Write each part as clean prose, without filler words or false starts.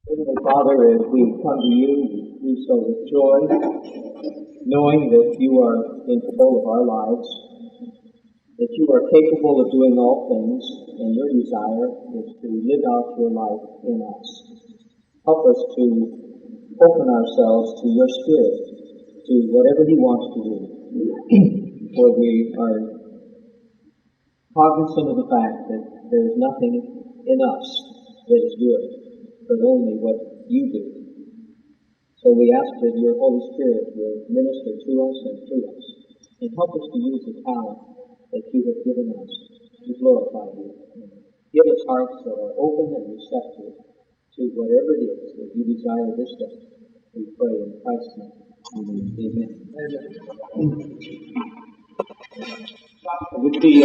Heavenly Father, as we come to you, we do so with joy, knowing that you are in control of our lives, that you are capable of doing all things, and your desire is to live out your life in us. Help us to open ourselves to your Spirit, to whatever he wants to do, for we are cognizant of the fact that there is nothing in us that is good, but only what you do. So we ask that your Holy Spirit will minister to us and through us, and help us to use the talent that you have given us to glorify you. Give us hearts that are open and receptive to whatever it is that you desire this day. We pray in Christ's name. Amen. Would be,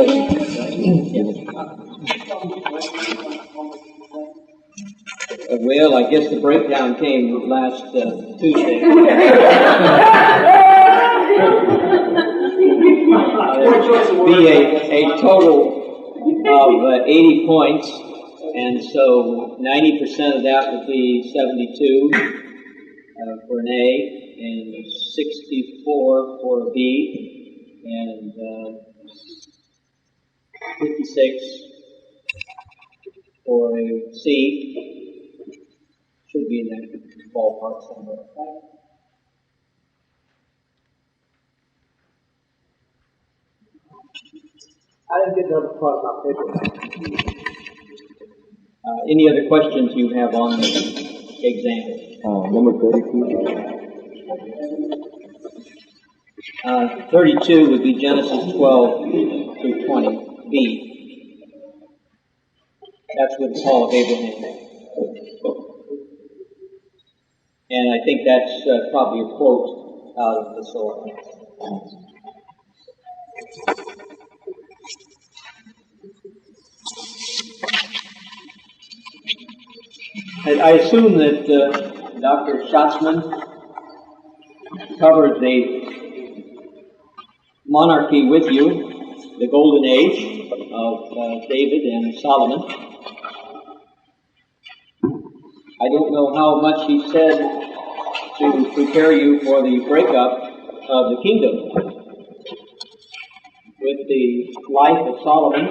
well, I guess the breakdown came last Tuesday. Be a total of 80 points, and so 90% of that would be 72 for an A, and 64 for a B, and 56 for a C. Should be in that ballpark somewhere. I didn't get the other part of my paper. Any other questions you have on the exam? Number 32. 32 would be Genesis 12 through 20, B. That's with the call of Abraham. And I think that's probably a quote out of the Torah. I assume that Dr. Schatzman covered the monarchy with you, the golden age of David and Solomon. I don't know how much he said to prepare you for the breakup of the kingdom with the life of Solomon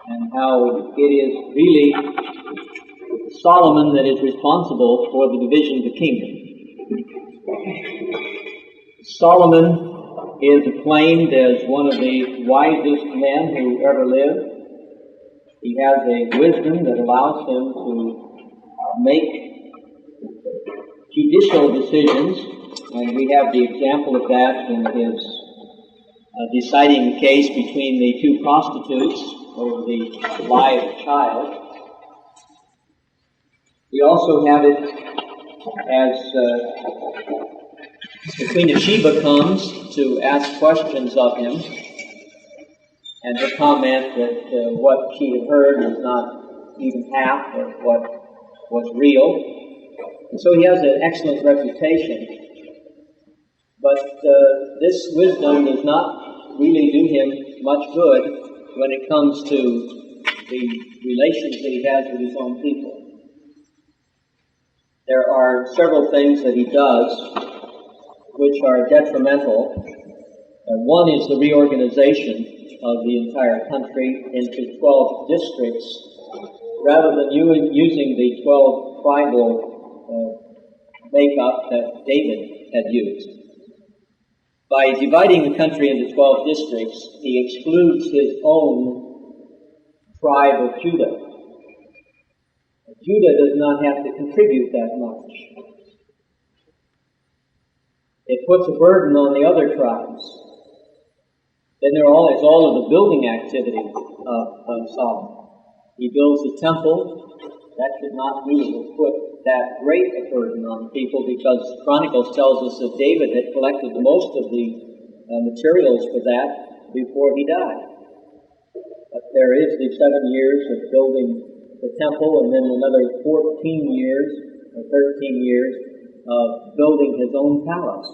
and how it is really Solomon that is responsible for the division of the kingdom. Solomon is acclaimed as one of the wisest men who ever lived. He has a wisdom that allows him to make judicial decisions, and we have the example of that in his deciding the case between the two prostitutes over the live child. We also have it as the Queen of Sheba comes to ask questions of him, and her comment that what she had heard is not even half of what was real. And so he has an excellent reputation. But this wisdom does not really do him much good when it comes to the relations that he has with his own people. There are several things that he does which are detrimental. One is the reorganization of the entire country into 12 districts rather than using the 12 tribal makeup that David had used. By dividing the country into 12 districts, he excludes his own tribe of Judah. Judah does not have to contribute that much. It puts a burden on the other tribes. Then there is all of the building activity of Solomon. He builds the temple. That should not really put that great a burden on people, because Chronicles tells us that David had collected most of the materials for that before he died. But there is the 7 years of building the temple, and then another 14 years or 13 years of building his own palace.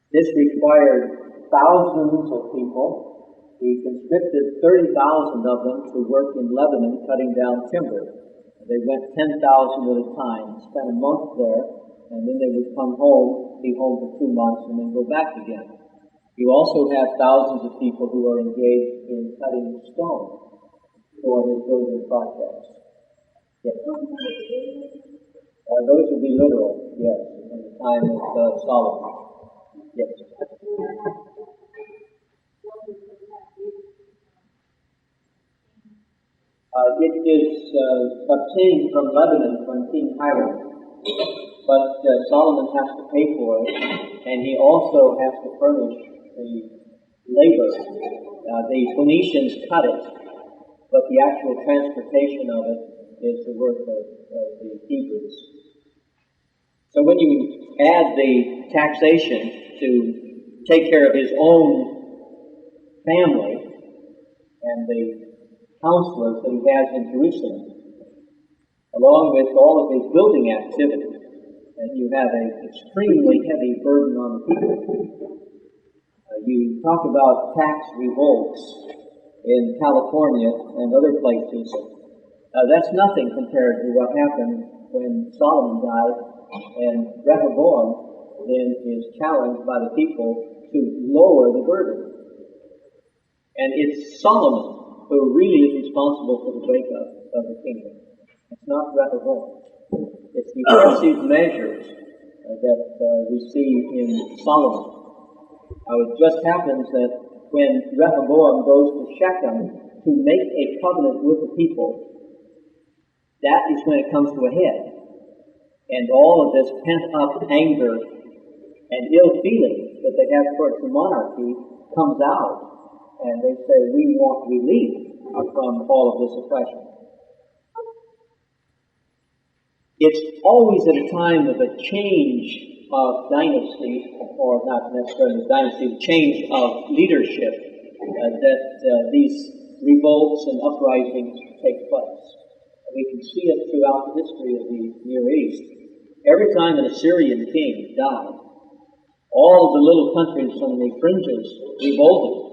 This required thousands of people. He conscripted 30,000 of them to work in Lebanon cutting down timber. They went 10,000 at a time, spent a month there, and then they would come home, be home for 2 months, and then go back again. You also have thousands of people who are engaged in cutting stone for his building projects. Yes. Those would be literal, yes, in the time of Solomon. Yes. It is obtained from Lebanon, from King Hiram, but Solomon has to pay for it, and he also has to furnish the labor. The Phoenicians cut it, but the actual transportation of it is the work of the Hebrews. So when you add the taxation to take care of his own family and the counselors that he has in Jerusalem, along with all of his building activity, and you have an extremely heavy burden on the people. You talk about tax revolts in California and other places. That's nothing compared to what happened when Solomon died, and Rehoboam then is challenged by the people to lower the burden. And it's Solomon who really is responsible for the breakup of the kingdom. It's not Rehoboam. It's the oppressive measures that we see in Solomon. Now, it just happens that when Rehoboam goes to Shechem to make a covenant with the people, that is when it comes to a head. And all of this pent-up anger and ill feeling that they have towards the monarchy comes out. And they say, we want relief from all of this oppression. It's always at a time of a change of dynasty, or not necessarily dynasty, change of leadership, that these revolts and uprisings take place. We can see it throughout the history of the Near East. Every time an Assyrian king died, all of the little countries on the fringes revolted.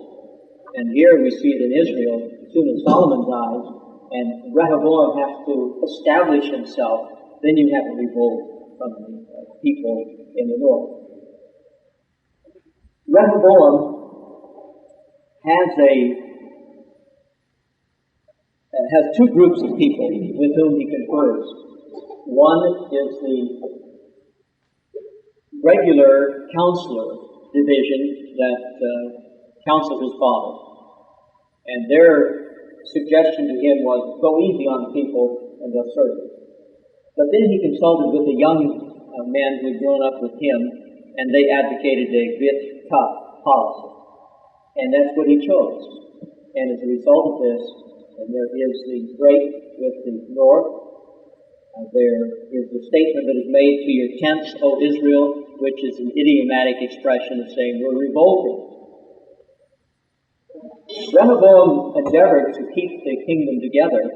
And here we see it in Israel. As soon as Solomon dies and Rehoboam has to establish himself, then you have a revolt from the people in the north. Rehoboam has two groups of people with whom he confers. One is the regular counselor division that counseled his father. And their suggestion to him was, go easy on the people and they'll serve you. But then he consulted with the young men who had grown up with him, and they advocated a bit tough policy. And that's what he chose. And as a result of this, and there is the break with the north, there is the statement that is made to your tents, O Israel, which is an idiomatic expression of saying we're revolting. Rehoboam endeavored to keep the kingdom together,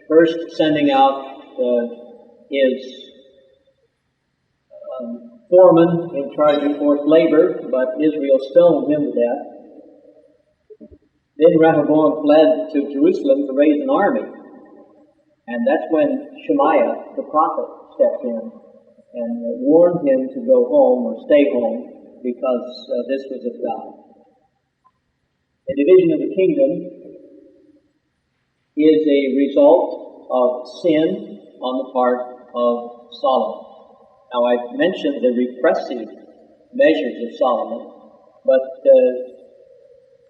first sending out his foreman in charge of forced labor, but Israel stoned him to death. Then Rehoboam fled to Jerusalem to raise an army, and that's when Shemaiah, the prophet, stepped in and warned him to go home or stay home because this was of God. The division of the kingdom is a result of sin on the part of Solomon. Now, I've mentioned the repressive measures of Solomon, but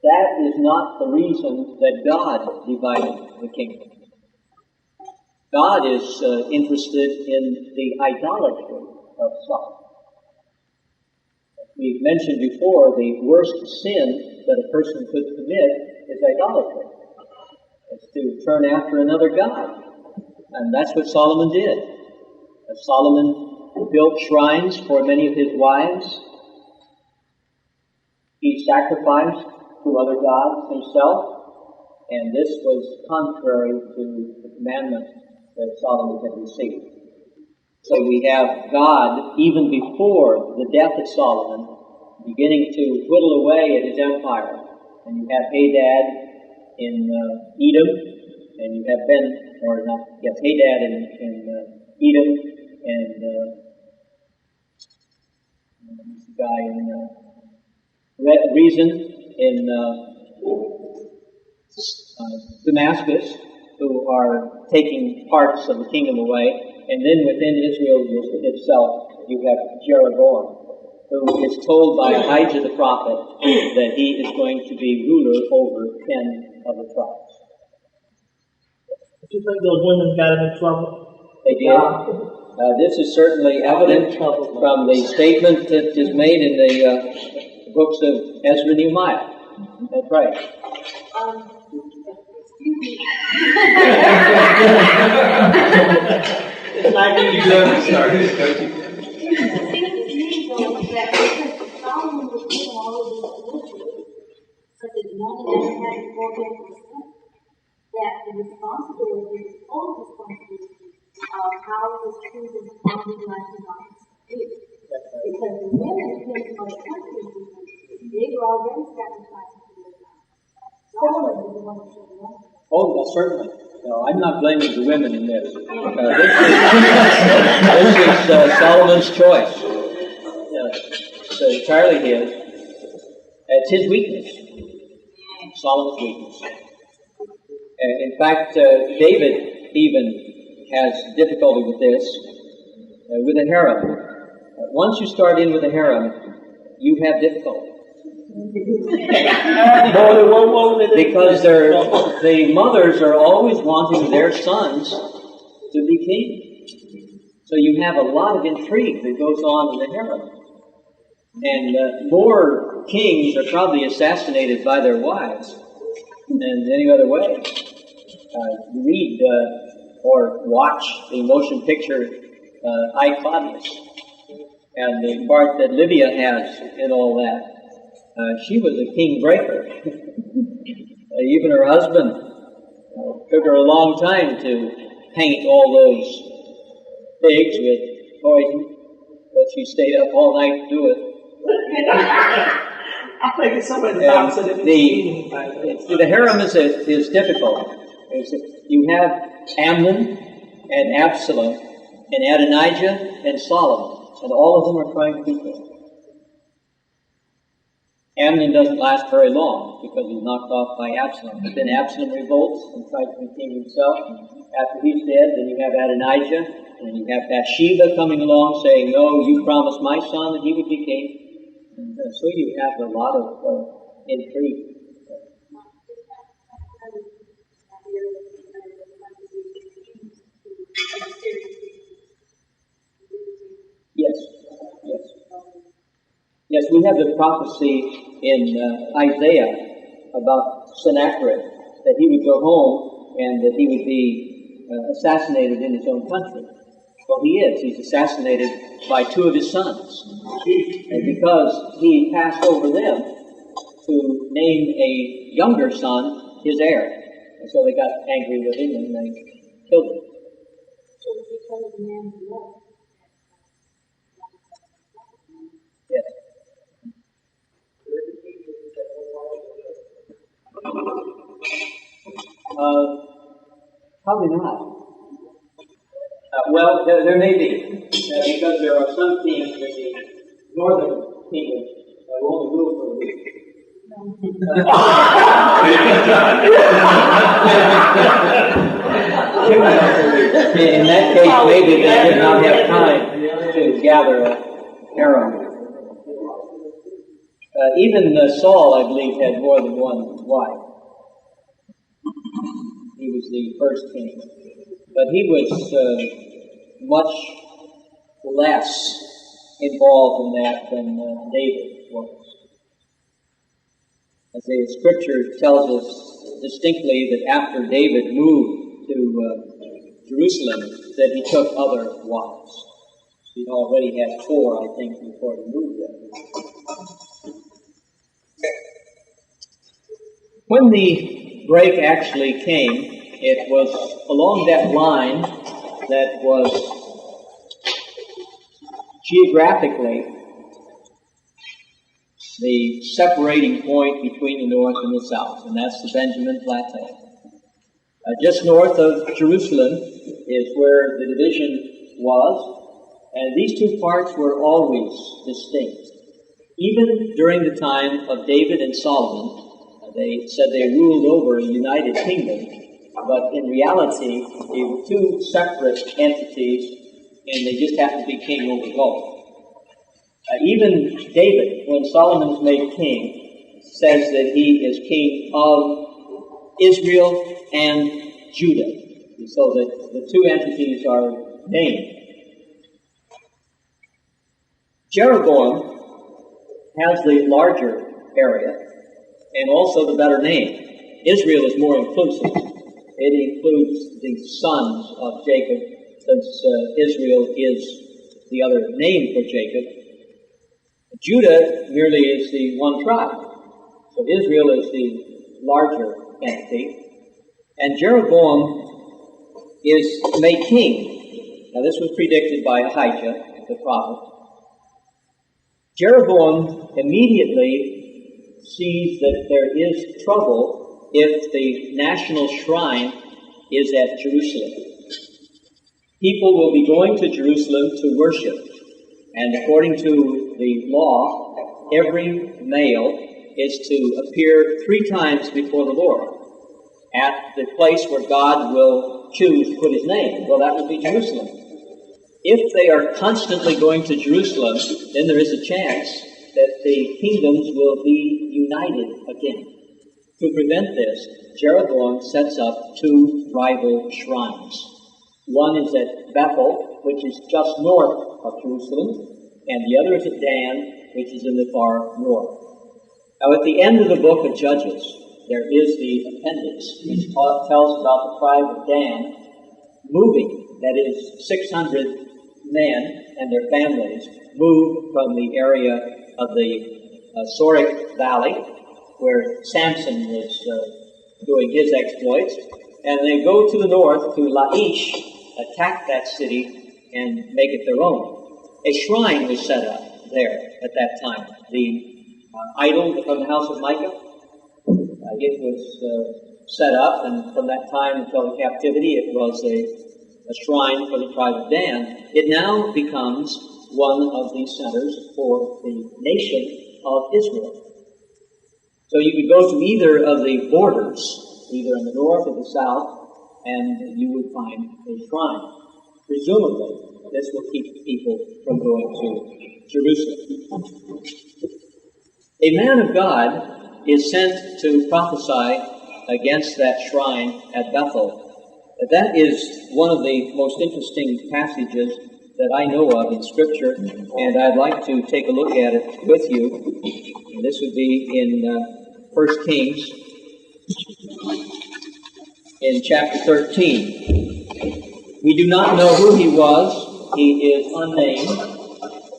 that is not the reason that God divided the kingdom. God is interested in the idolatry of Solomon. We've mentioned before, the worst sin that a person could commit is idolatry. It's to turn after another god. And that's what Solomon did. Solomon built shrines for many of his wives. He sacrificed to other gods himself, and this was contrary to the commandment that Solomon had received. So we have God, even before the death of Solomon, beginning to whittle away at his empire. And you have Hadad in Edom, and you have Ben or not, yes, Hadad in Edom, and the guy in Rezin in Damascus, who are taking parts of the kingdom away. And then within Israel itself, you have Jeroboam, who is told by Ahijah the prophet that he is going to be ruler over 10 of the tribes. Do you think those women got him in trouble? They did. This is certainly evident from the statement that is made in the books of Ezra and Nehemiah. That's right. It's like you love to start it, don't you? That the responsibility, all responsibility of how his children are like the lives is. Because the women came from the country, they were already sacrificing to their lives. Solomon was the one who showed them. Oh, well, certainly. No, I'm not blaming the women in this. This is Solomon's choice. It's entirely his. It's his weakness. Solomon's weakness. In fact, David even has difficulty with this, with a harem. Once you start in with a harem, you have difficulty. Because the mothers are always wanting their sons to be king. So you have a lot of intrigue that goes on in the harem. And more kings are probably assassinated by their wives than any other way. You read or watch the motion picture I, Claudius, and the part that Livia has in all that. She was a king breaker. Even her husband took her a long time to paint all those pigs with poison, but she stayed up all night to do it. I think it's somewhere in the opposite. The harem is difficult. You have Amnon and Absalom and Adonijah and Solomon, and all of them are trying to be king. Amnon doesn't last very long because he's knocked off by Absalom. But then Absalom revolts and tries to be king himself. After he's dead, then you have Adonijah, and you have Bathsheba coming along saying, "No, you promised my son that he would be king." And so you have a lot of intrigue. Yes, we have the prophecy in Isaiah about Sennacherib, that he would go home and that he would be assassinated in his own country. Well, he is. He's assassinated by 2 of his sons. And because he passed over them to name a younger son his heir. And so they got angry with him and they killed him. So because of the man's love. Yes. Probably not. Well, there may be, because there are some kings in the northern kingdom that will only rule for a week. In that case, maybe they did not have time to gather a harem. Even Saul, I believe, had more than one wife. He was the first king. But he was much less involved in that than David was. As the scripture tells us distinctly that after David moved to Jerusalem, that he took other wives. He already had 4, I think, before he moved there. When the break actually came, it was along that line that was geographically the separating point between the north and the south, and that's the Benjamin Plateau. Just north of Jerusalem is where the division was, and these two parts were always distinct. Even during the time of David and Solomon, they said they ruled over a united kingdom, but in reality, they were two separate entities, and they just happened to be king over both. Even David, when Solomon is made king, says that he is king of Israel and Judah. So that the two entities are named. Jeroboam has the larger area and also the better name. Israel is more inclusive. It includes the sons of Jacob, since Israel is the other name for Jacob. Judah merely is the one tribe. So Israel is the larger entity. And Jeroboam is made king. Now this was predicted by Ahijah, the prophet. Jeroboam immediately sees that there is trouble if the national shrine is at Jerusalem. People will be going to Jerusalem to worship. And according to the law, every male is to appear 3 times before the Lord at the place where God will choose to put his name. Well, that would be Jerusalem. If they are constantly going to Jerusalem, then there is a chance that the kingdoms will be united again. To prevent this, Jeroboam sets up 2 rival shrines. One is at Bethel, which is just north of Jerusalem, and the other is at Dan, which is in the far north. Now, at the end of the book of Judges, there is the appendix, which tells about the tribe of Dan moving, that is, 600 men and their families moved from the area of the Sorek Valley, where Samson was doing his exploits, and they go to the north to Laish, attack that city, and make it their own. A shrine was set up there at that time. The idol from the house of Micah, it was set up, and from that time until the captivity, it was a shrine for the tribe of Dan. It now becomes one of the centers for the nation of Israel. So you could go to either of the borders, either in the north or the south, and you would find a shrine. Presumably, this will keep people from going to Jerusalem. A man of God is sent to prophesy against that shrine at Bethel. That is one of the most interesting passages that I know of in Scripture, and I'd like to take a look at it with you. And this would be in 1 Kings, in chapter 13. We do not know who he was. He is unnamed,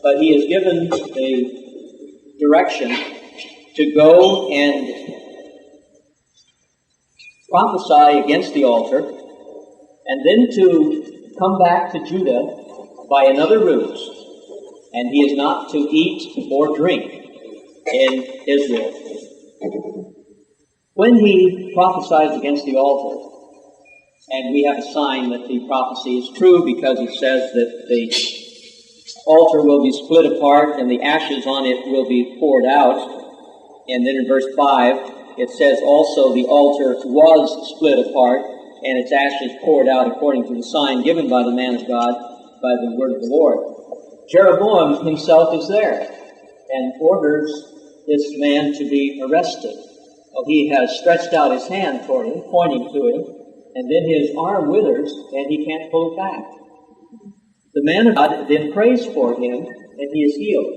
but he is given the direction to go and prophesy against the altar, and then to come back to Judah by another route, and he is not to eat or drink in Israel. When he prophesies against the altar, and we have a sign that the prophecy is true because it says that the altar will be split apart and the ashes on it will be poured out. And then in verse 5, it says also the altar was split apart and its ashes poured out according to the sign given by the man of God by the word of the Lord. Jeroboam himself is there and orders this man to be arrested. Well, he has stretched out his hand toward him, pointing to him, and then his arm withers and he can't pull it back. The man of God then prays for him and he is healed.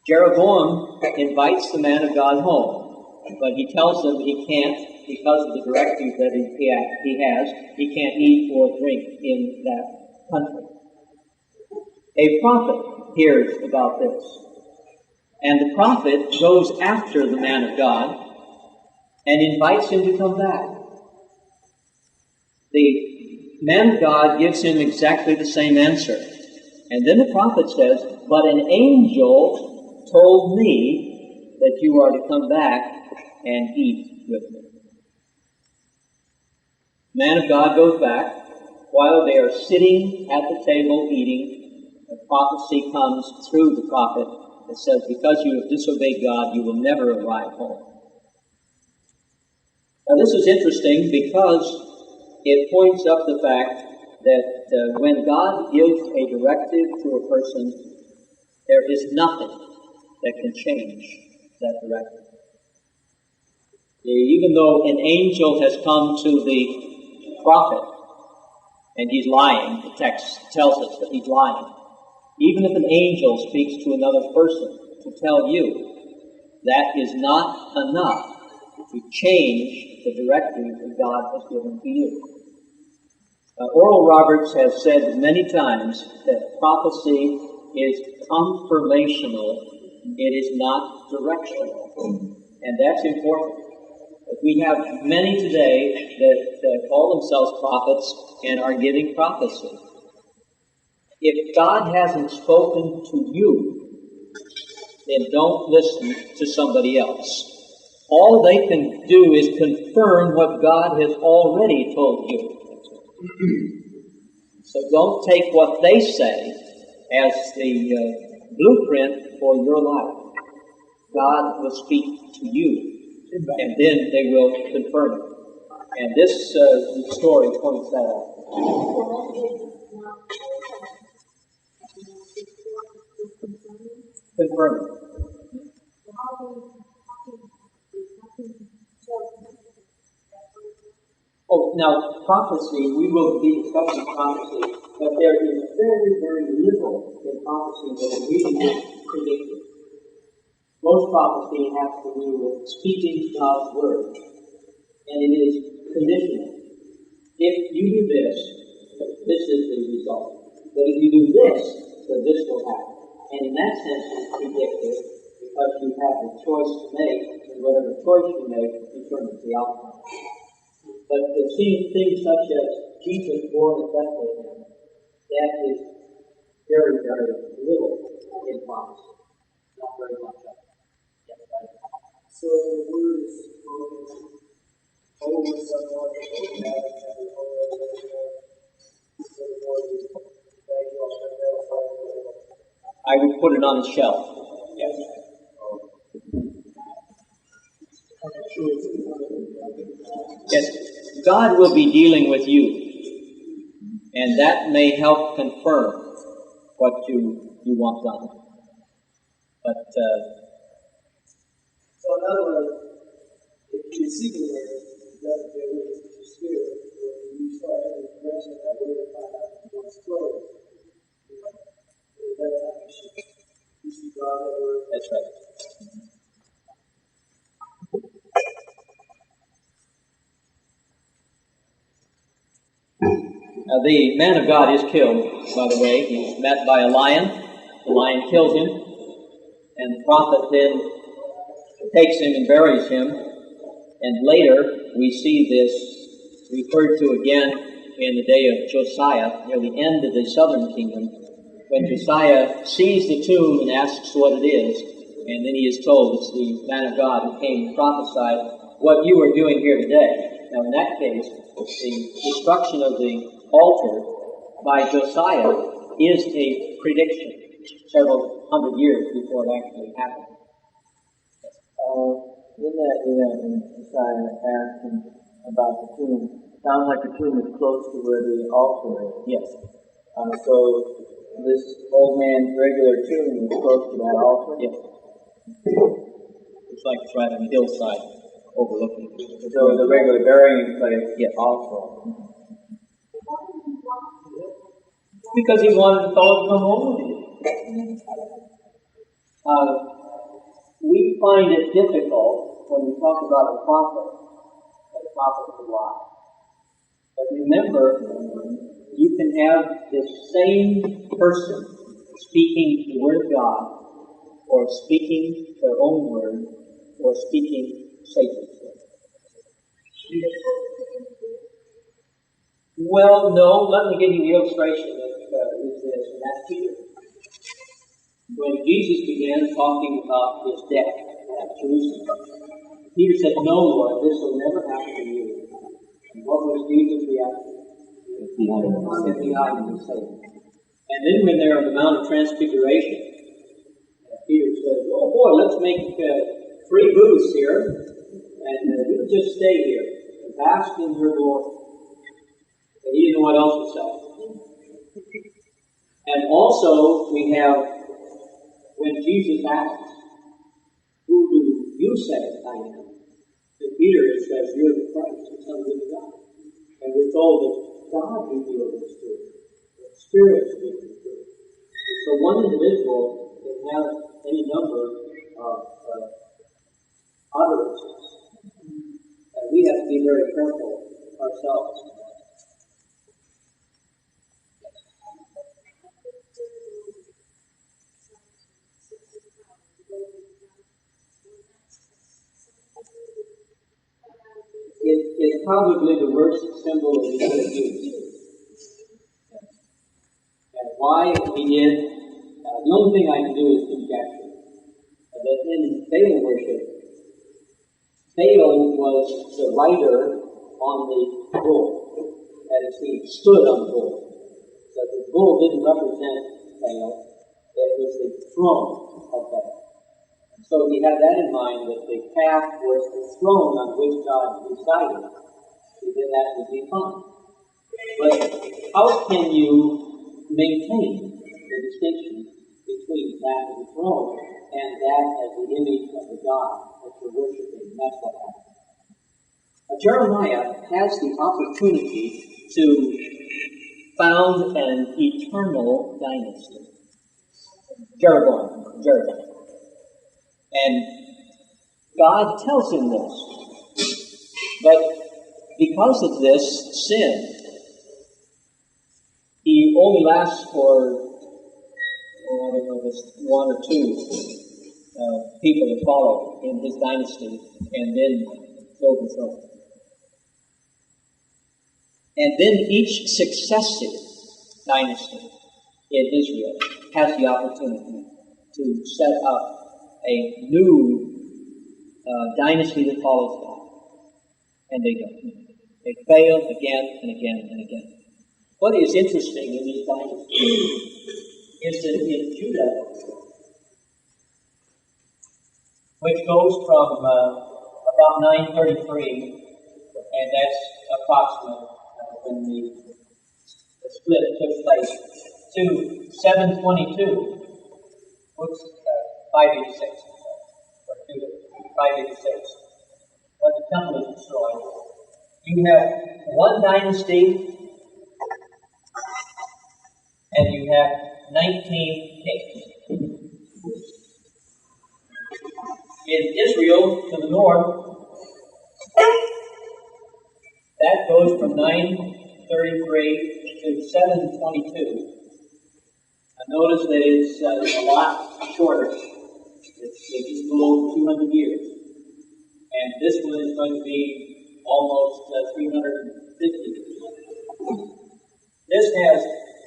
Jeroboam invites the man of God home, but he tells him he can't, because of the directive that he has, he can't eat or drink in that country. A prophet hears about this, and the prophet goes after the man of God and invites him to come back. The man of God gives him exactly the same answer. And then the prophet says, but an angel told me that you are to come back and eat with me. Man of God goes back. While they are sitting at the table eating, a prophecy comes through the prophet that says, because you have disobeyed God, you will never arrive home. Now this is interesting because it points up the fact that when God gives a directive to a person, there is nothing that can change that directive. Even though an angel has come to the prophet, and he's lying, the text tells us that he's lying. Even if an angel speaks to another person to tell you, that is not enough to change the directive that God has given to you. Oral Roberts has said many times that prophecy is confirmational, it is not directional. And that's important. We have many today that call themselves prophets and are giving prophecy. If God hasn't spoken to you, then don't listen to somebody else. All they can do is confirm what God has already told you. So don't take what they say as the blueprint for your life. God will speak to you. And then they will confirm it. And this story points that out. Confirm it. Oh, now prophecy, we will be discussing prophecy, but there is very, very little in prophecy that is really predictive. Most prophecy has to do with speaking God's word, and it is conditional. If you do this, this is the result. But if you do this, then this will happen. And in that sense, it's predictive because you have a choice to make, and whatever choice you make determines the outcome. But seeing things such as Jesus born in Bethlehem, that is very, very little in prophecy. Not very much of it. So the word is spoken over someone I would put it on the shelf. Yes. Yes. God will be dealing with you, and that may help confirm what you want done. But so in other words, if you receive the word, it doesn't get rid of your spirit. When you start having information that word to find out what's closed, at that time you should draw that word. That's right. Now the man of God is killed, by the way. He's met by a lion. The lion kills him. And the prophet then takes him and buries him. And later, we see this referred to again in the day of Josiah, near the end of the southern kingdom, when Josiah sees the tomb and asks what it is, and then he is told it's the man of God who came and prophesied what you are doing here today. Now, in that case, the destruction of the altar by Josiah is a prediction several hundred years before it actually happened. In that when Josiah asked him about the tomb, it sounds like the tomb is close to where the altar is. Yes. So this old man's regular tomb is close to that altar? Yes. It's like it's right on the hillside overlooking. So the regular burying place yes. also. Because he wanted the fellow to come home with him. We find it difficult when we talk about a prophet, that a prophet will lie. But remember, you can have this same person speaking the Word of God, or speaking their own word, or speaking Satan's word. Well, no, let me give you the illustration that is this, and that's Peter. When Jesus began talking about his death at Jerusalem, Peter said, "No, Lord, this will never happen to you." And what was Jesus' reaction? Get behind me, Satan. And then when they're on the Mount of Transfiguration, Peter says, oh boy, let's make free booths here, and we'll just stay here and bask in your glory. And he didn't know what else to say. And also, we have, when Jesus asks, who do you say I am? And Peter says, you're the Christ, the Son of the living God. And we're told that God revealed this to us. The Spirit speaks to us. So one individual can have any number of utterances. And we have to be very careful ourselves. It's probably the worst symbol that he could have used. And why he did, the only thing I can do is conjecture. That in Baal worship, Baal was the rider on the bull. That is, he stood on the bull. So the bull didn't represent Baal, it was the throne of Baal. So he had that in mind, that the calf was the throne on which God resided. Then that would be fine. But how can you maintain the distinction between that as the throne and that as the image of the God that you're worshiping? That's what happens. Jeremiah has the opportunity to found an eternal dynasty. Jeroboam. And God tells him this. But because of this sin, he only lasts for, one or two people to follow in his dynasty, and then it's overthrown. And then each successive dynasty in Israel has the opportunity to set up a new dynasty that follows God. And they don't. They fail again and again and again. What is interesting in these dynasties is that in Judah, which goes from about 933, and that's approximate when the split took place, to 722, which 586, or 586, when the temple is destroyed. You have one dynasty, and you have 19 kings. In Israel, to the north, that goes from 933 to 722. Notice that it's a lot shorter. It's just below 200 years. And this one is going to be almost 350 years. This has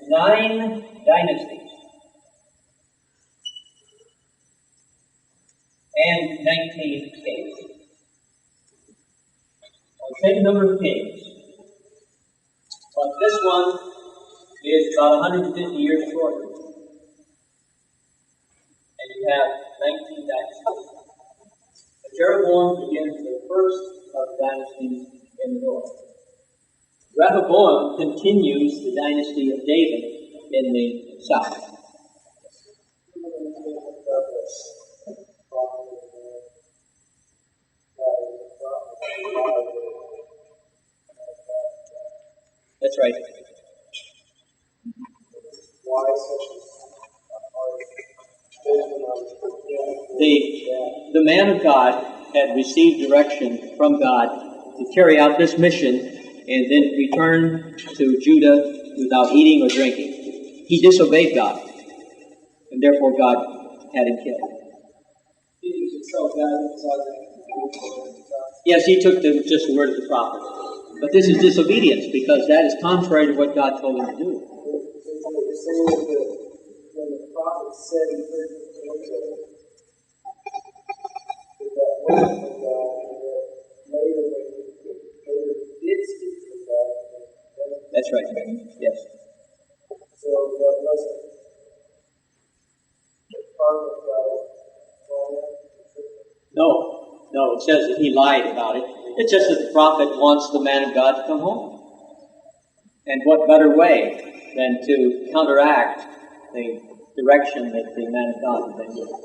9 dynasties and 19 kings. Same number of kings. But this one is about 150 years shorter. And you have 19 dynasties. Jeroboam begins the first of the dynasties in the north. Rehoboam continues the dynasty of David in the south. That's right. Why such The man of God had received direction from God to carry out this mission and then return to Judah without eating or drinking. He disobeyed God, and therefore God had him killed. Yes, he took just the word of the prophet. But this is disobedience, because that is contrary to what God told him to do. You're saying that when the prophet said he heard that word from God, and that later did speak wasn't part of No, it says that he lied about it. It's just that the prophet wants the man of God to come home. And what better way than to counteract the direction that the man of God had been given?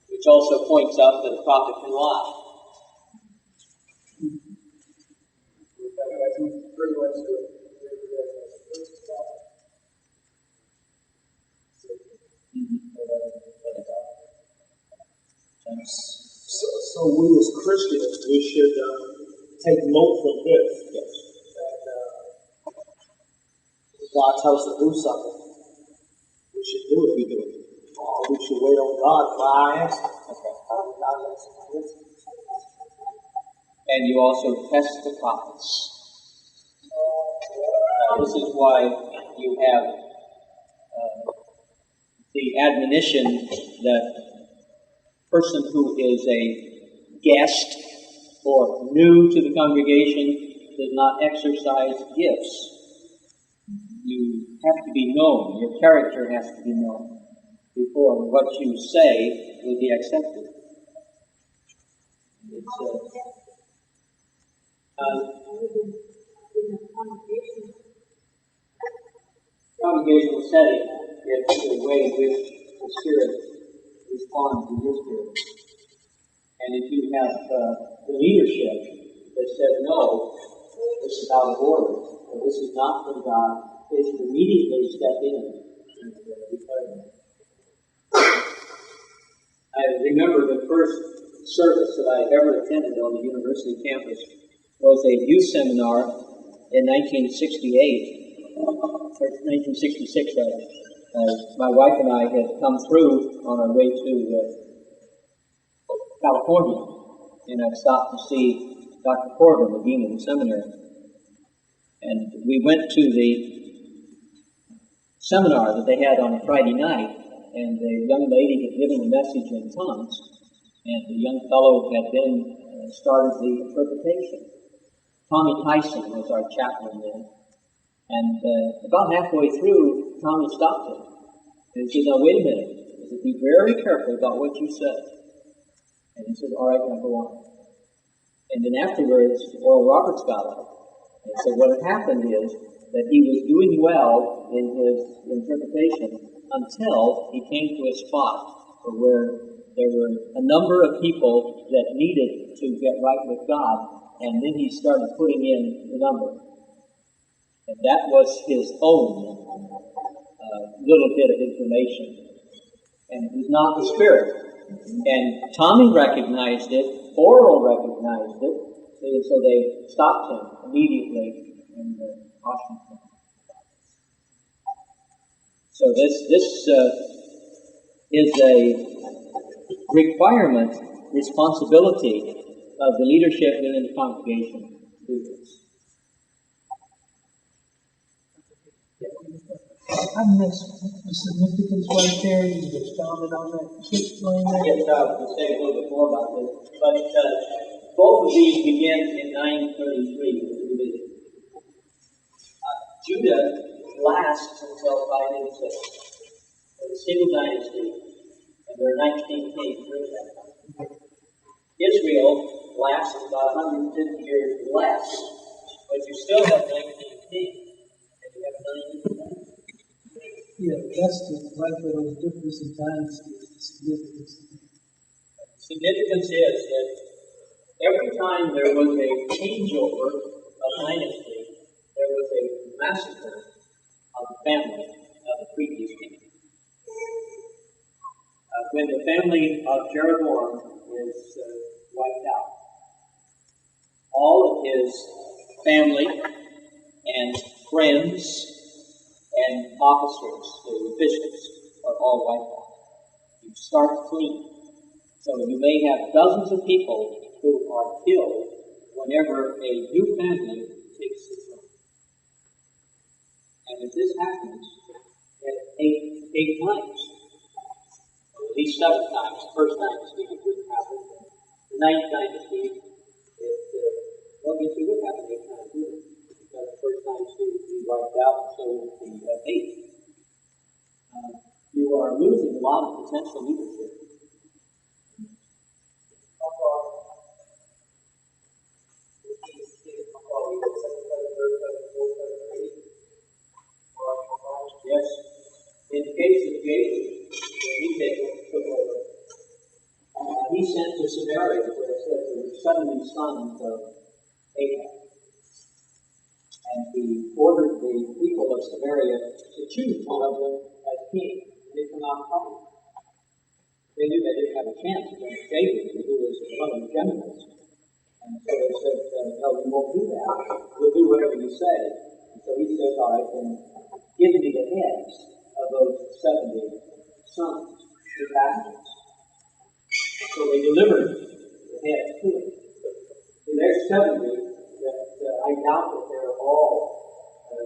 Which also points out that a prophet can lie. pretty much the So we as Christians, we should take note from this. Yes. That God tells us to do something. We should do it. We do it. We should wait on God for our answer. And you also test the prophets. This is why you have the admonition that person who is a guest or new to the congregation does not exercise gifts. You have to be known. Your character has to be known before what you say will be accepted. Congregational setting is the way in which the Spirit responds to your spirit. And if you have the leadership that says, no, this is out of order, or this is not from God, they should immediately step in and declare that. I remember the first service that I ever attended on the university campus was a youth seminar in 1968. 1966, rather. My wife and I had come through on our way to California, and I stopped to see Dr. Corbin, the dean of the seminary. And we went to the seminar that they had on a Friday night, and the young lady had given a message in tongues, and the young fellow had then started the interpretation. Tommy Tyson was our chaplain then. And about halfway through, Tommy stopped him. And he said, now wait a minute. He said, be very careful about what you say. And he said, all right, now go on. And then afterwards, Oral Roberts got up. And so what had happened is that he was doing well in his interpretation until he came to a spot where there were a number of people that needed to get right with God. And then he started putting in the number. And that was his own little bit of information. And it was not the Spirit. And Tommy recognized it, Oral recognized it, and so they stopped him immediately and cautioned him. So this is a requirement, responsibility of the leadership within the congregation to do this. I missed the significance right there. You expounded on that. Explain that. Yes, we'll say a little bit more about this. But both of these begin in 933 with the division. Judah lasts until 586. It's a single dynasty, and there are 19 kings during that time. Israel lasts about 150 years less, but you still have 19 kings, and you have 9 kings. Yeah, that's right there, those difference in dynasties, significance. Significance is that every time there was a changeover of dynasty, there was a massacre of the family of the previous king. When the family of Jeroboam is wiped out, all of his family and friends and officers, the officials, are all wiped out. You start clean. So you may have dozens of people who are killed whenever a new family takes the throne. And if this happens eight times, or at least 7 times, the first dynasty it wouldn't happen. The 9th dynasty, it would happen 8 times. Because the first dynasty would be wiped out, and so would the eighth. You are losing a lot of potential leadership. Yes. In the case of Jacob, when he took over, he sent to Samaria, where it says there were 70 sons of Ahab. And he ordered the people of Samaria to choose one of them as king. They could not fight. They knew they didn't have a chance against David, who was one of the generals. And so they said, no, we won't do that. We'll do whatever you say. And so he said, all right, then give me the heads of those 70 sons, the bastards. So they delivered the heads to him. So there's 70 that I doubt that they're all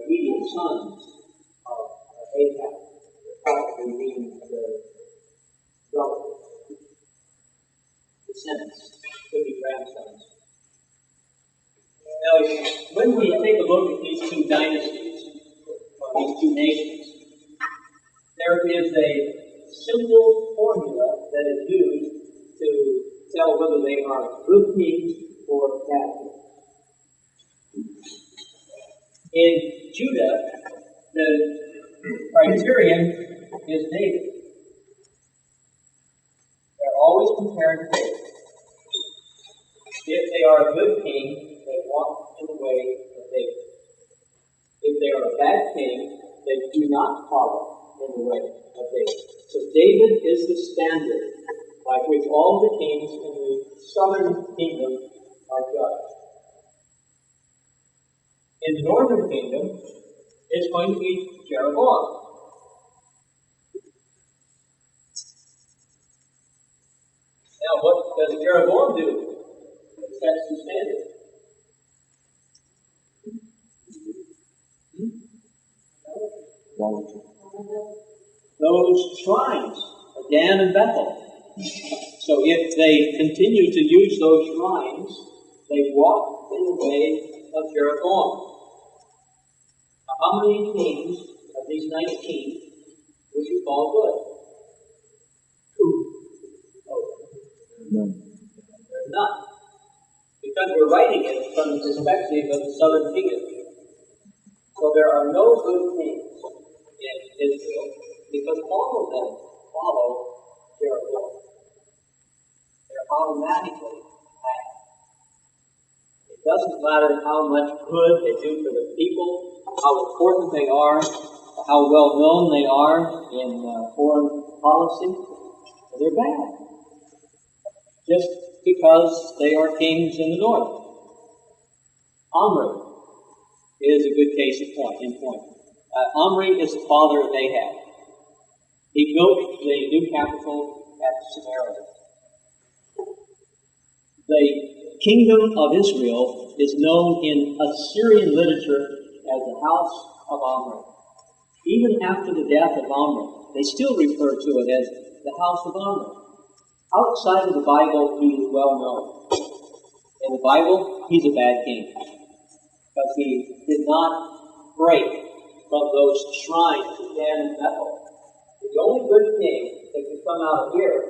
immediate sons of Ahab. They're probably being the relatives, descendants, could be grandsons. Now, when we take a look at these two dynasties, these two nations, there is a simple formula that is used to tell whether they are good kings or bad kings. In Judah, the criterion is David. They're always comparing David. If they are a good king, they walk in the way of David. If they are a bad king, they do not follow in the way of David. So David is the standard by which all the kings in the southern kingdom are judged. In the northern kingdom, it's going to be Jeroboam. Now, what does Jeroboam do? It sets the standard. Those shrines, Dan and Bethel. So if they continue to use those shrines, they walk in the way of Jeroboam. Now, how many kings of these 19 would you call good? None. There's none. Because we're writing it from the perspective of the southern kingdom. So there are no good kings in Israel, because all of them follow Jeroboam. They're automatically bad. It doesn't matter how much good they do for the people, how important they are, how well known they are in foreign policy. They're bad. Just because they are kings in the north. Omri is a good case in point. Omri is the father of Ahab. He built the new capital at Samaria. The kingdom of Israel is known in Assyrian literature as the house of Omri. Even after the death of Omri, they still refer to it as the house of Omri. Outside of the Bible, he is well known. In the Bible, he's a bad king, because he did not break from those shrines of Dan and Bethel. The only good king that could come out of here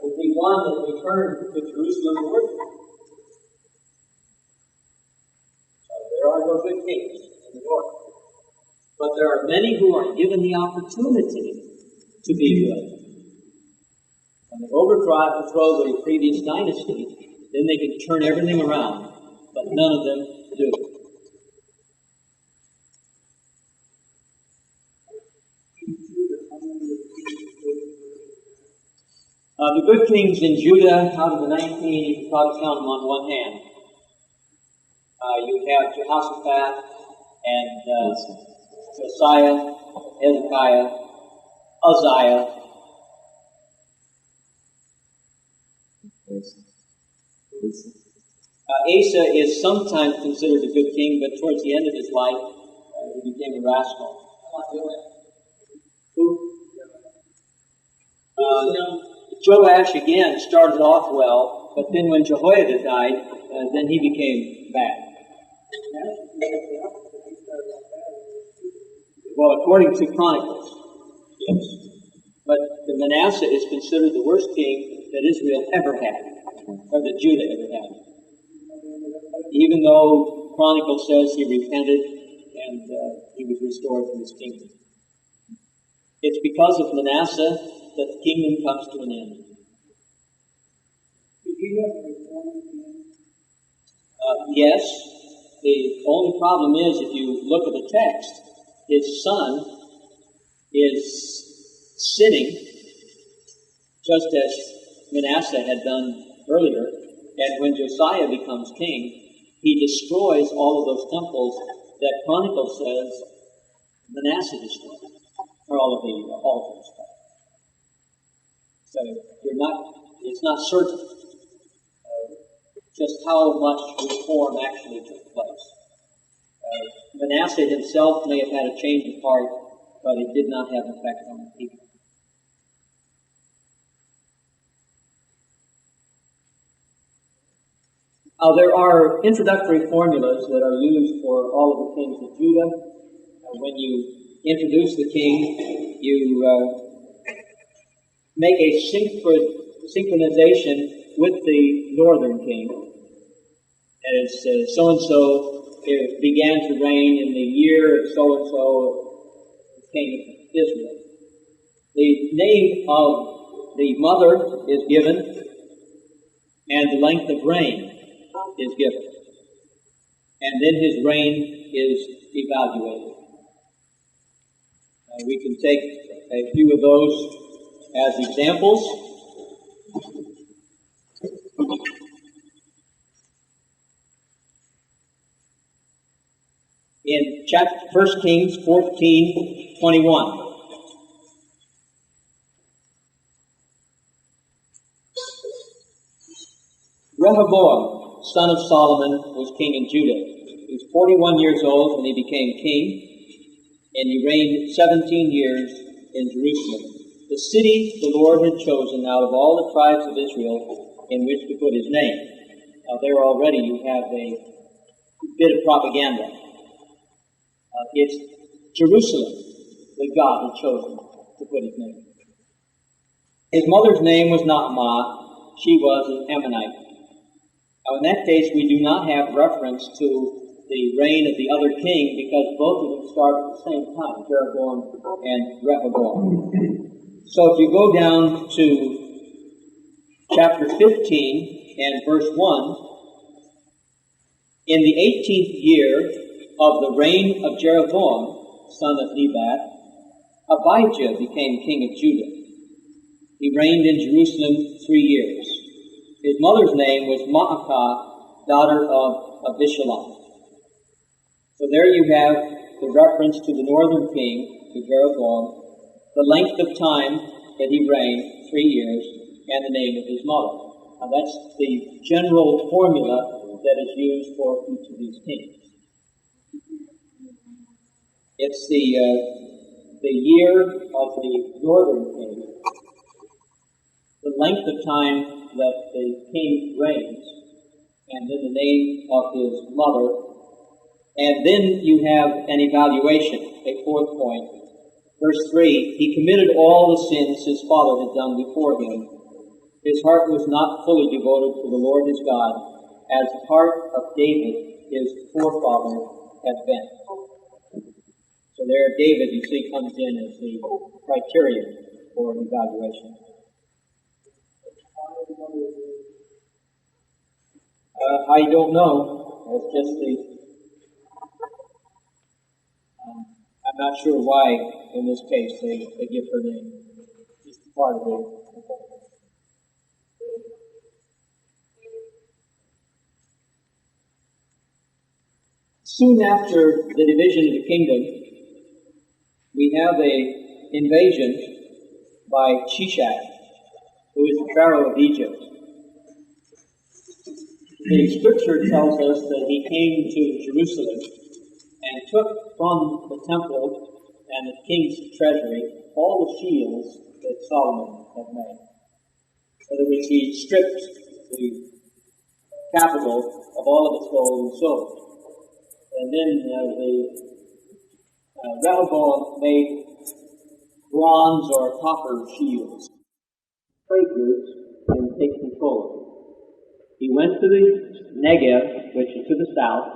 would be one that returned to Jerusalem to worship. So there are no good kings in the north. But there are many who are given the opportunity to be good. When they overthrow the previous dynasty, then they can turn everything around, but none of them do. The good kings in Judah, out of the 19, you can probably count them on one hand. You have Jehoshaphat and Josiah, Hezekiah, Uzziah. Asa is sometimes considered a good king, but towards the end of his life, he became a rascal. Who? Joash, again, started off well, but then when Jehoiada died, then he became bad. Well, according to Chronicles, yes. But the Manasseh is considered the worst king that Israel ever had, or that Judah ever had. Even though Chronicles says he repented and he was restored to his kingdom. It's because of Manasseh that the kingdom comes to an end. Did he have a reformed king? Yes. The only problem is, if you look at the text, his son is sinning, just as Manasseh had done earlier. And when Josiah becomes king, he destroys all of those temples that Chronicles says Manasseh destroyed, or all of the altars. So it's not certain just how much reform actually took place. Manasseh himself may have had a change of heart, but it did not have an effect on the people. There are introductory formulas that are used for all of the kings of Judah. When you introduce the king, you make a synchronization with the northern king. As so-and-so began to reign in the year of so-and-so, king of Israel. The name of the mother is given, and the length of reign is given. And then his reign is evaluated. We can take a few of those as examples. In 1 Kings 14:21. Rehoboam, son of Solomon, was king in Judah. He was 41 years old when he became king, and he reigned 17 years in Jerusalem, the city the Lord had chosen out of all the tribes of Israel in which to put his name. Now there already you have a bit of propaganda. It's Jerusalem that God had chosen to put his name. His mother's name was Naamah. She was an Ammonite. Now, in that case, we do not have reference to the reign of the other king because both of them start at the same time, Jeroboam and Rehoboam. So if you go down to chapter 15 and verse 1, in the 18th year of the reign of Jeroboam, son of Nebat, Abijah became king of Judah. He reigned in Jerusalem 3 years. His mother's name was Maacah, daughter of Abishalom. So there you have the reference to the northern king, to Jeroboam, the length of time that he reigned, 3 years, and the name of his mother. Now that's the general formula that is used for each of these kings. It's the year of the northern king, the length of time that the king reigns, and then the name of his mother. And then you have an evaluation, a fourth point. Verse 3, he committed all the sins his father had done before him. His heart was not fully devoted to the Lord his God, as the heart of David, his forefather, had been. So there David, you see, comes in as the criterion for evaluation. I don't know. It's just I'm not sure why, in this case, they give her name. Just part of it. Soon after the division of the kingdom, we have an invasion by Shishak, who is the Pharaoh of Egypt. The scripture tells us that he came to Jerusalem and took from the temple and the king's treasury all the shields that Solomon had made. In other words, he stripped the capital of all of its gold and silver. And then the Rehoboam made bronze or copper shields, trade routes, and take control of it. He went to the Negev, which is to the south,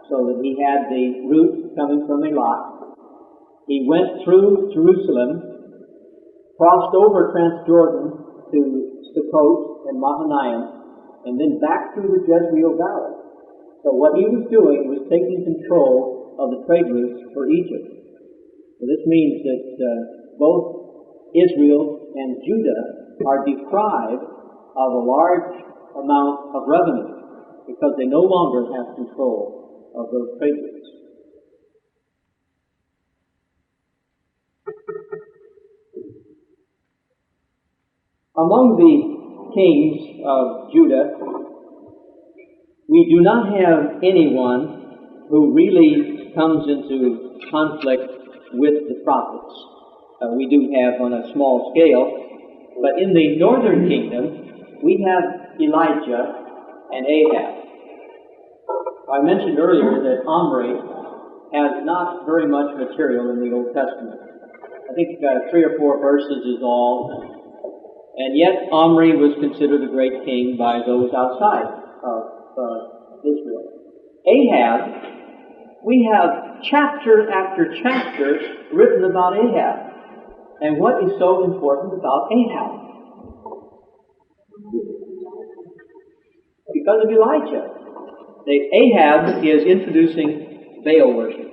so that he had the route coming from Elat. He went through Jerusalem, crossed over Transjordan to Sukkot and Mahanaim, and then back through the Jezreel Valley. So what he was doing was taking control of the trade routes for Egypt. So this means that both Israel and Judah are deprived of a large amount of revenue because they no longer have control of those trade routes. Among the kings of Judah, we do not have anyone who really comes into conflict with the prophets. We do have on a small scale, but in the northern kingdom, we have Elijah and Ahab. I mentioned earlier that Omri has not very much material in the Old Testament. I think 3 or 4 verses is all. And yet Omri was considered a great king by those outside of Israel. Ahab, we have chapter after chapter written about Ahab. And what is so important about Ahab? Because of Elijah. Ahab is introducing Baal worship.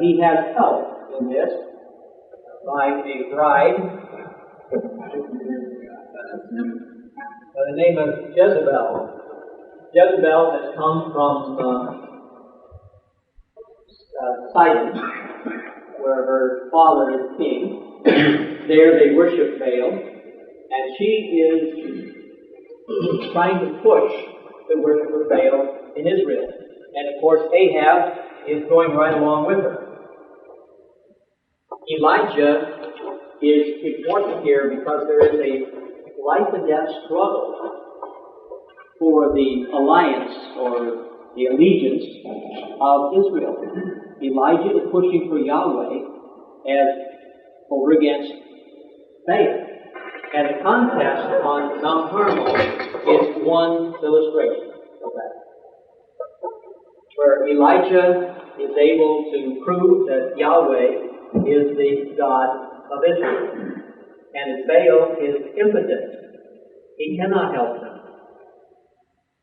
He has help in this by a bride by the name of Jezebel. Jezebel has come from Sidon, where her father is king. There they worship Baal, and she is trying to push the worship of Baal in Israel. And of course Ahab is going right along with her. Elijah is important here because there is a life and death struggle for the alliance or the allegiance of Israel. Elijah is pushing for Yahweh as over against Baal. And the contest on Mount Carmel is one illustration of that, where Elijah is able to prove that Yahweh is the God of Israel, and that Baal is impotent. He cannot help them.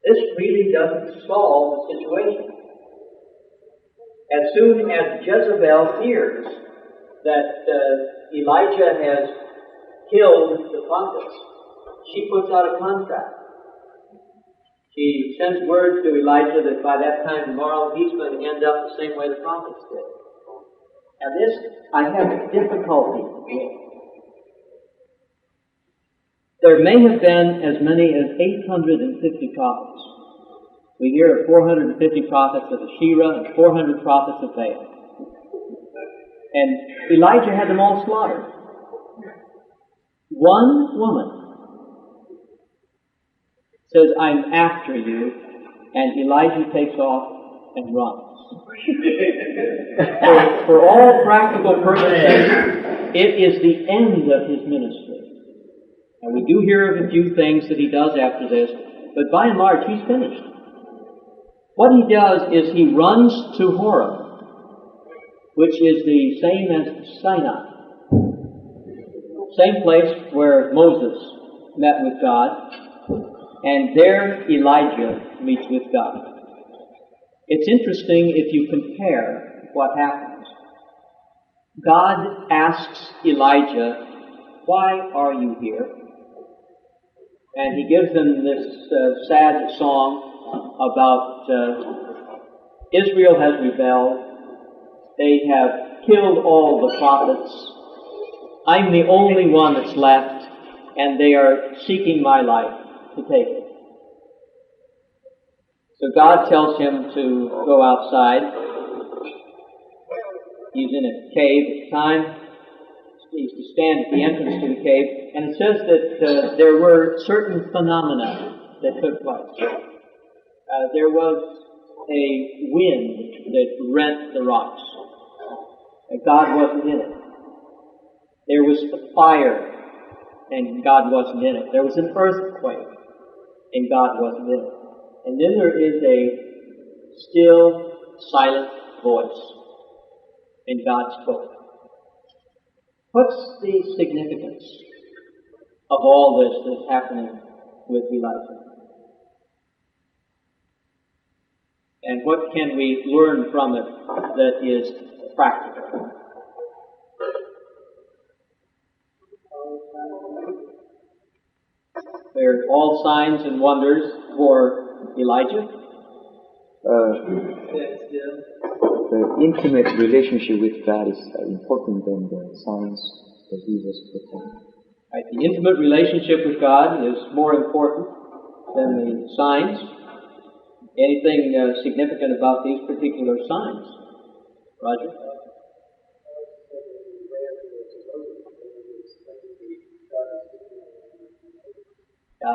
This really doesn't solve the situation. As soon as Jezebel hears that Elijah has killed the prophets, she puts out a contract. She sends word to Elijah that by that time tomorrow he's going to end up the same way the prophets did. Now this I have difficulty with. There may have been as many as 850 prophets. We hear of 450 prophets of Asherah and 400 prophets of Baal. And Elijah had them all slaughtered. One woman says, "I'm after you," and Elijah takes off and runs. For all practical purposes, it is the end of his ministry. And we do hear of a few things that he does after this, but by and large, he's finished. What he does is he runs to Horeb, which is the same as Sinai. Same place where Moses met with God, and there Elijah meets with God. It's interesting if you compare what happens. God asks Elijah, "Why are you here?" And he gives them this sad song about Israel has rebelled. They have killed all the prophets. I'm the only one that's left, and they are seeking my life to take it. So God tells him to go outside. He's in a cave at the time. He's to stand at the entrance to the cave. And it says that there were certain phenomena that took place. There was a wind that rent the rocks. God wasn't in it. There was fire, and God wasn't in it. There was an earthquake, and God wasn't in it. And then there is a still, silent voice, and God spoke. What's the significance of all this that's happening with Elijah? And what can we learn from it that is practical? They're all signs and wonders for Elijah. The intimate relationship with God is important than the signs that he was performing. Right, the intimate relationship with God is more important than the signs. Anything significant about these particular signs? Roger?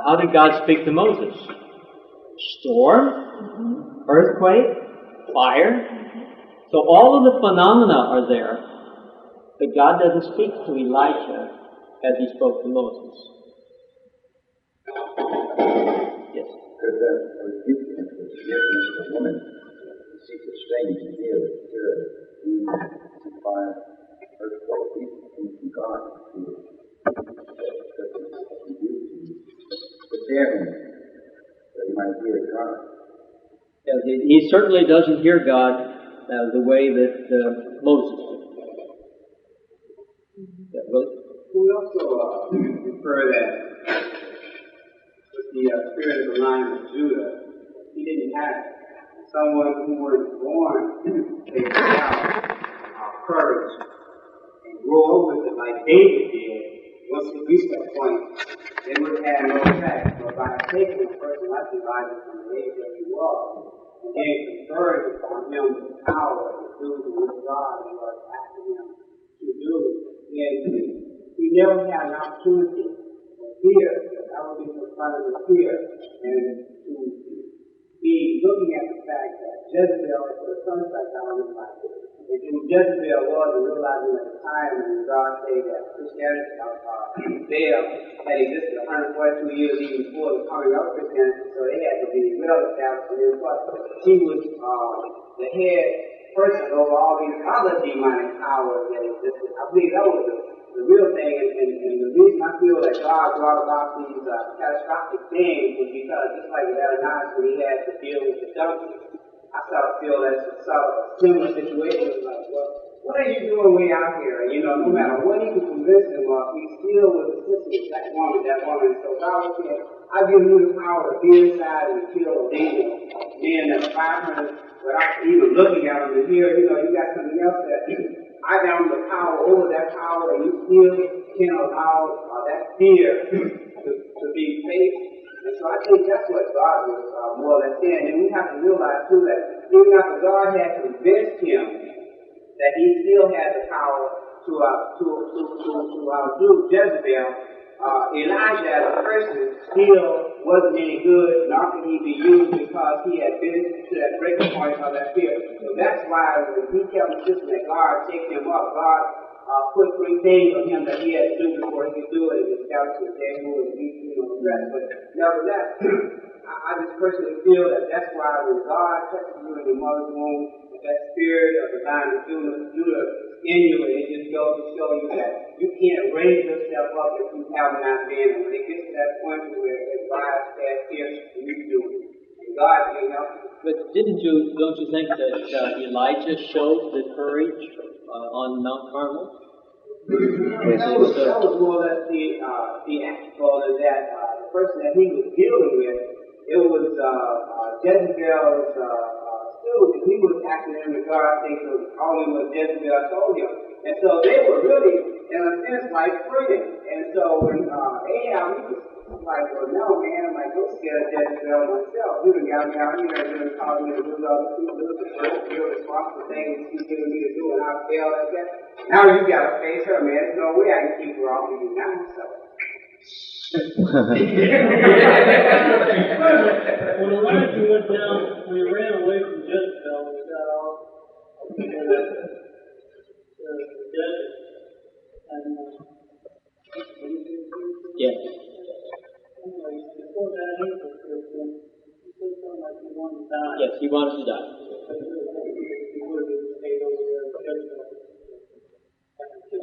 How did God speak to Moses? Storm, earthquake, fire. So all of the phenomena are there, but God doesn't speak to Elijah as he spoke to Moses. Yes. Because that rebuking was given to the woman to seek a strange to hear to fire, earthquake, even from God to prepare him that he might hear God. Yeah, he certainly doesn't hear God the way that Moses did. Yeah, Willie? We also refer that with the spirit of the line of Judah, he didn't have someone who was born to take out courage and grow up with it like David did. Once he reached that point, they would have no effect. But by taking a person like Elijah from the age that he was, and then conferring on him the power to do what God was asking him to do, and he never had an opportunity of fear. That would be confronted with fear, and to be looking at the fact that Jezebel had put a contract on his life. And who Jezebel was, and realizing at the time when God said that Christianity, Baal had existed 142 years even before the coming of Christianity, so they had to be well established. And then plus, she was the head person over all these other demonic powers that existed. I believe that was the real thing, and the reason I feel that God brought about these catastrophic things was because just like Ananias when he had to deal with the donkey, I sort of feel that's a sort of similar situation. Like, well, what are you doing way out here? You know, no matter what he could convince him of, he still was insistent that woman. So God said, I give you the power to be inside and kill a demon. Then at 500, without even looking at him to hear, you know, you got something else that I got the power over that power, and you still can allow that fear to be faced. And so I think that's what God was more or less saying. And we have to realize, too, that even after God had convinced him that he still had the power to outdo Jezebel, Elijah as a person still wasn't any good, nor could he be used because he had been to that breaking point of that fear. So that's why when he kept insisting that God take him up, God put 3 things on him that he had to do before he could do it, and establish his name and the rest. But nevertheless, I just personally feel that that's why when God touches you in your mother's womb, that spirit of the line of Judah in you, and it just goes to show you that you can't raise yourself up if you have not been. And when it gets to that point where it rises past fear, you do it. And God can help you. But don't you think that Elijah showed the courage on Mount Carmel? Yes, that was more or less the theatrical, and that the person that he was dealing with, it was Jezebel's steward. He was acting in regard, I think, to only what Jezebel told him. And so they were really, in a sense, like friends. And so when Ahab, he was like, well, no, man, I'm like, don't scare Jezebel myself. You done got me out here and caused me to do other people, do the real responsible things she's giving me to do, and I fail at that. Now you gotta face her, man. There's no way I can keep her off of you now, so. When Elijah went down, when he ran away from Jezebel, he got off He wanted to die.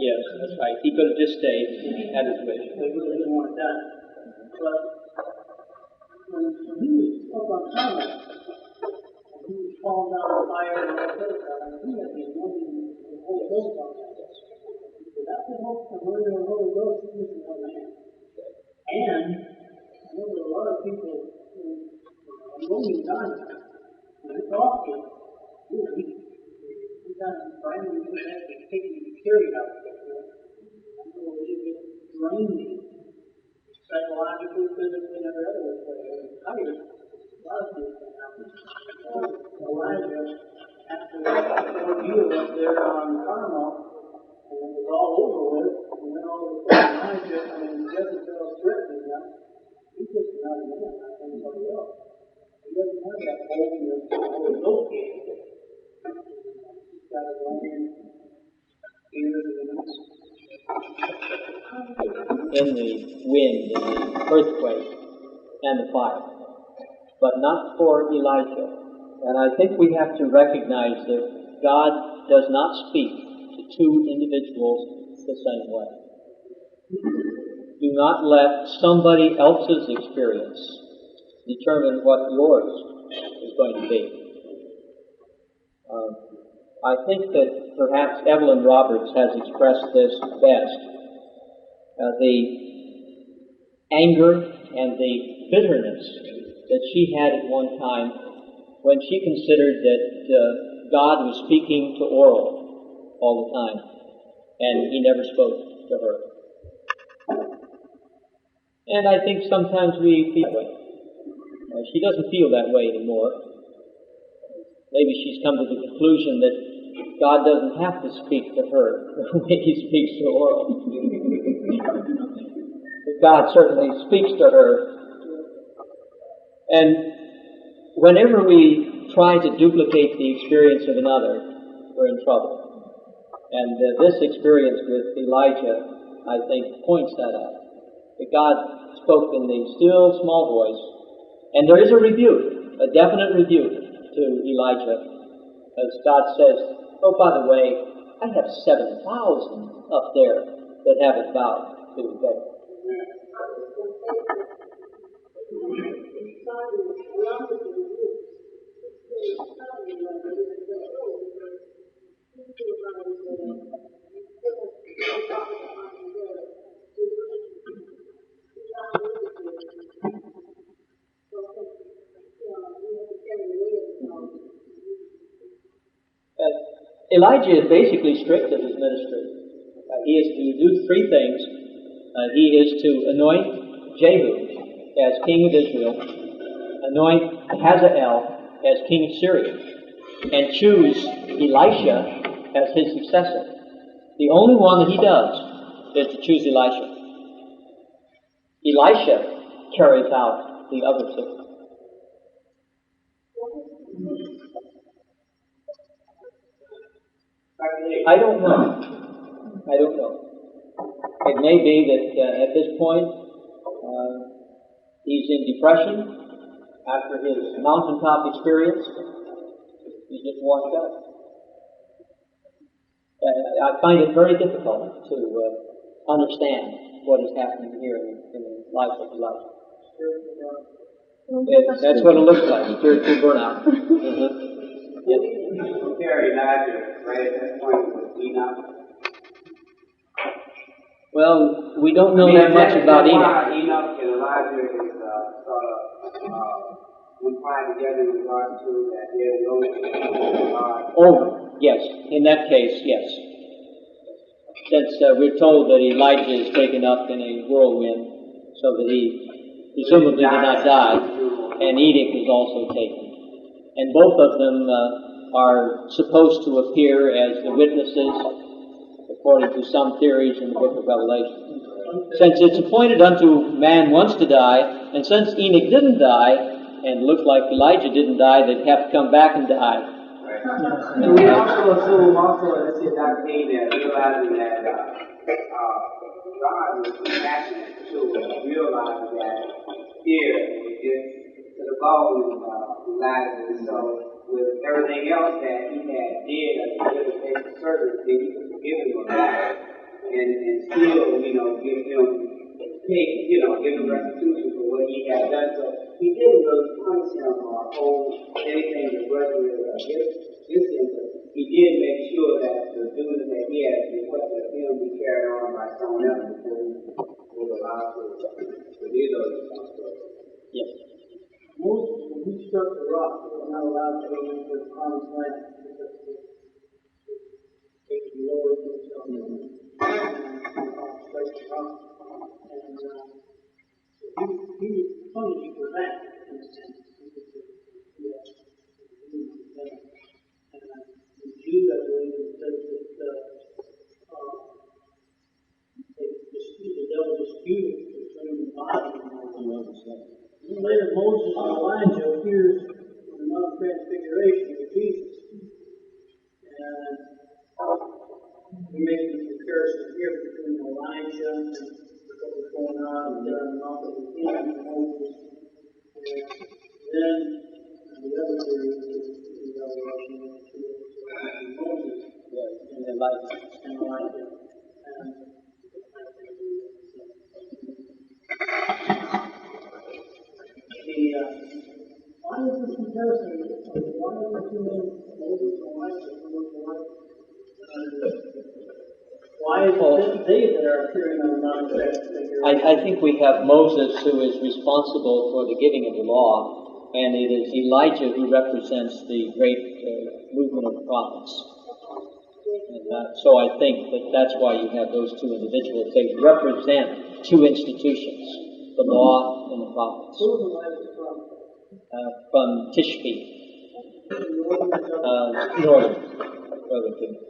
Yes, that's right. He could have just stayed at his wish. They really didn't want to die. But when he was up on Carmel, and he was falling down the fire and all that stuff, he had the anointing of the Holy Ghost on him. Without the anointing of the Holy Ghost, he was no man. And I know there are a lot of people who are rolling down when they talk to him. Sometimes finally we have to take him and carry it out. I know it is draining. Psychologically, physically, and every other way, but tired. A lot of things can happen. Elijah, after the ordeal up there on Carmel, and it was all over with, and then all of a sudden Elijah, Jezebel threatening him, he's just not a man like anybody else. He doesn't have that boldness that the Holy Ghost gave him. He's got his own ears and in the wind, in the earthquake, and the fire. But not for Elijah. And I think we have to recognize that God does not speak to two individuals the same way. Do not let somebody else's experience determine what yours is going to be. I think that perhaps Evelyn Roberts has expressed this best. The anger and the bitterness that she had at one time when she considered that God was speaking to Oral all the time, and he never spoke to her. And I think sometimes we feel that way. She doesn't feel that way anymore. Maybe she's come to the conclusion that God doesn't have to speak to her the way he speaks to Oral. God certainly speaks to her. And whenever we try to duplicate the experience of another, we're in trouble. And this experience with Elijah, I think, points that out. That God spoke in the still, small voice. And there is a rebuke, a definite rebuke to Elijah. As God says, oh, by the way, I have 7,000 up there that haven't bowed to Baal. Elijah is basically strict in his ministry. He is to do three things. He is to anoint Jehu as king of Israel, anoint Hazael as king of Syria, and choose Elisha as his successor. The only one that he does is to choose Elisha. Elisha carries out the other two. I don't know. It may be that at this point he's in depression after his mountaintop experience. He's just washed up. I find it very difficult to understand what is happening here in the life of Elijah. That's what it looks like, spiritual burnout. Yes. Compare Elijah right at that point with Enoch. Well, we don't know that much about Enoch. Enoch and Elijah is sort of implied together in regards to that there is no God. Oh, yes. In that case, yes. Since we're told that Elijah is taken up in a whirlwind, so that he presumably did not die, and Enoch is also taken. And both of them are supposed to appear as the witnesses, according to some theories in the book of Revelation. Since it's appointed unto man once to die, and since Enoch didn't die, and it looks like Elijah didn't die, they'd have to come back and die. And we also assume, let's say Dr. Hayden, realizing that God was compassionate to realize that here we get to the bone of Elijah. So with everything else that he had did as a little basic service, then he could forgive him of that and still, give him restitution for what he had done. So he didn't really punish him or hold anything that wasn't against him, but he did make sure that the duty that he had requested of him be carried on by someone else before he was allowed to do those responsibilities. Yes. Moses, when he struck the rock, he was not allowed to go into the promised land because he lowered himself and strike the rock. And he was punished for that in a sense. In Jude, I believe, it says that the devil disputed concerning the body of Moses. Then later, Moses and Elijah appears in the Mount of Transfiguration with Jesus. And we make the comparison here between Elijah and what was going on there in the Mount of Moses. And then the other series is the revelation of Moses and Elijah. Why is this comparison? Why are the two men, Moses and Elijah, why is it they that are appearing on the Mount of Transfiguration? I think we have Moses, who is responsible for the giving of the law, and it is Elijah who represents the great movement of prophets. And so I think that's why you have those two individuals. They represent two institutions, the law and the prophets. Who is Elijah from? From Tishbe, northern kingdom.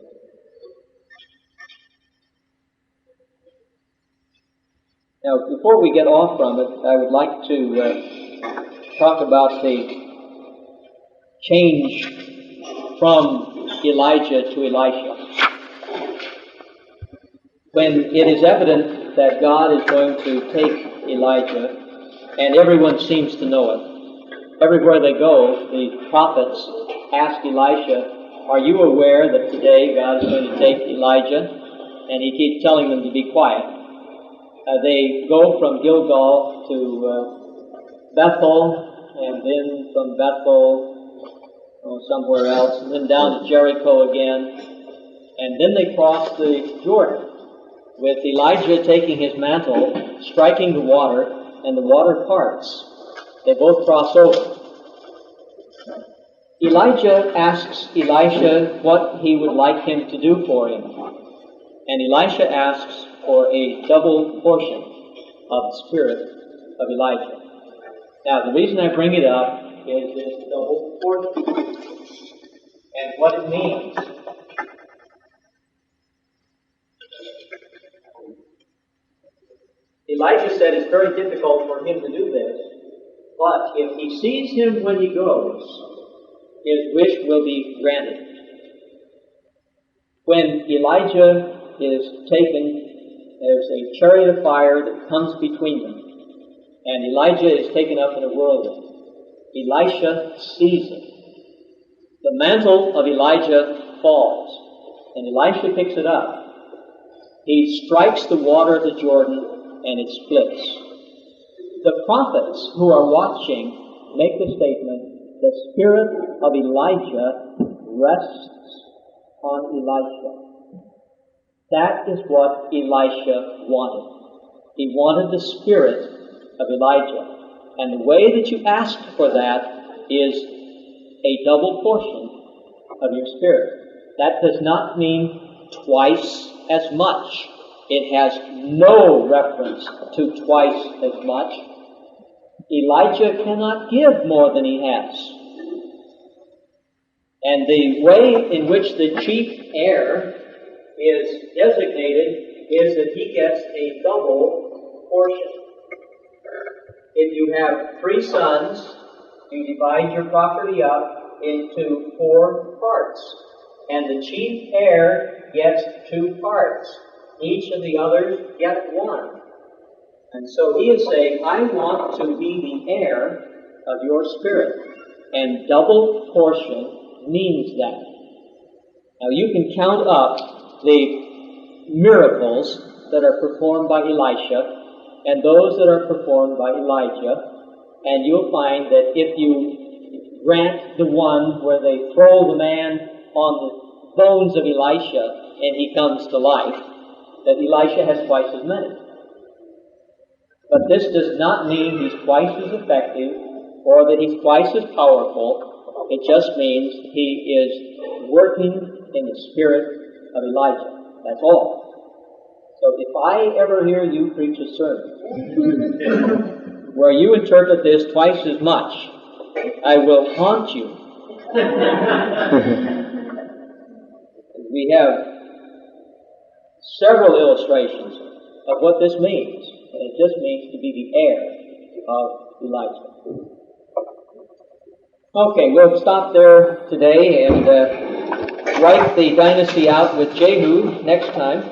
Now, before we get off from it, I would like to talk about the change from Elijah to Elisha. When it is evident that God is going to take Elijah, and everyone seems to know it, everywhere they go, the prophets ask Elisha, "Are you aware that today God is going to take Elijah?" And he keeps telling them to be quiet. They go from Gilgal to Bethel, and then from Bethel somewhere else, and then down to Jericho again. And then they cross the Jordan, with Elijah taking his mantle, striking the water, and the water parts. They both cross over. Elijah asks Elisha what he would like him to do for him. And Elisha asks for a double portion of the spirit of Elijah. Now, the reason I bring it up is this double portion and what it means. Elijah said it's very difficult for him to do this, but if he sees him when he goes, his wish will be granted. When Elijah is taken, there's a chariot of fire that comes between them, and Elijah is taken up in a whirlwind. Elisha sees it. The mantle of Elijah falls, and Elisha picks it up. He strikes the water of the Jordan, and it splits. The prophets who are watching make the statement, the spirit of Elijah rests on Elisha. That is what Elisha wanted. He wanted the spirit of Elijah. And the way that you ask for that is a double portion of your spirit. That does not mean twice as much. It has no reference to twice as much. Elijah cannot give more than he has. And the way in which the chief heir is designated is that he gets a double portion. If you have 3 sons, you divide your property up into 4 parts. And the chief heir gets 2 parts. Each of the others get 1. And so he is saying, I want to be the heir of your spirit. And double portion means that. Now you can count up the miracles that are performed by Elisha and those that are performed by Elijah, and you'll find that if you grant the one where they throw the man on the bones of Elisha and he comes to life, that Elisha has twice as many. But this does not mean he's twice as effective or that he's twice as powerful. It just means he is working in the spirit of Elijah. That's all. So if I ever hear you preach a sermon where you interpret this twice as much, I will haunt you. We have several illustrations of what this means. And it just means to be the heir of Elijah. Okay, we'll stop there today and write the dynasty out with Jehu next time.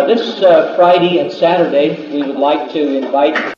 This Friday and Saturday, we would like to invite